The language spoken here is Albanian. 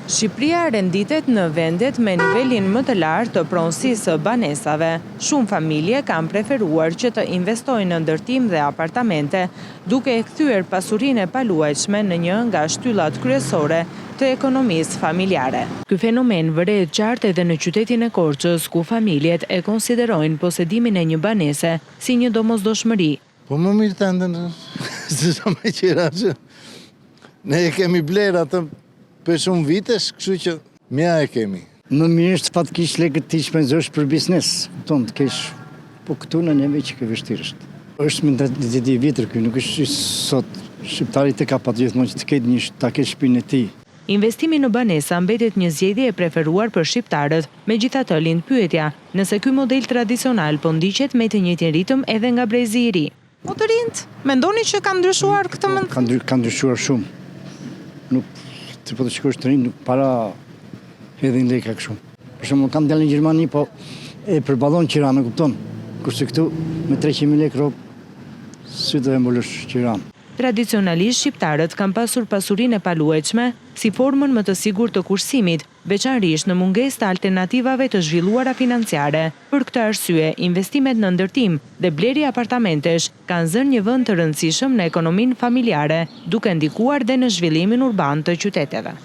Shqipëria renditet në vendet me nivelin më të lartë të pronësisë së banesave. Shumë familje kanë preferuar që të investojnë në ndërtim dhe apartamente, duke e kthyer pasurinë e paluajtshme në një nga shtyllat kryesore të ekonomisë familjare. Ky fenomen vëret qartë edhe në qytetin e Korçës, ku familjet e konsiderojnë posedimin e një banese si një domosdoshmëri. Po më mirë të ndën, se sa me qira që ne e kemi bler atë për shumë vitesh, kështu që mja e kemi. Më mirë është fat kish lekët ti shpenzosh për biznes, ton të kesh, po këtu në neve që ke vështirësht. Është më në të vjetër kjo, nuk është sot shqiptarit e ka pat gjithmonë që të ketë një ta kesh shpinë e ti. Investimi në banesa mbetet një zgjedhje e preferuar për shqiptarët, megjithatë lind pyetja, nëse ky model tradicional po ndiqet me të njëjtin ritëm edhe nga brezi i ri. Po të rinjt, mendoni që ka ndryshuar këtë mend? Ka ndryshuar shumë. Nuk të po të shikosh të rinjt, nuk para hedhin leka kështu. Për shembull, kam dalë në Gjermani, po e përballon Tirana, kupton? Kurse këtu me 300.000 lekë rrobë si do e mbulush Tiranë. Tradicionalisht shqiptarët kanë pasur pasurinë e paluajtshme si formën më të sigurt të kursimit, veçanërisht në mungesë të alternativave të zhvilluara financiare. Për këtë arsye, investimet në ndërtim dhe blerja e apartamentesh kanë zënë një vend të rëndësishëm në ekonominë familjare, duke ndikuar dhe në zhvillimin urban të qyteteve.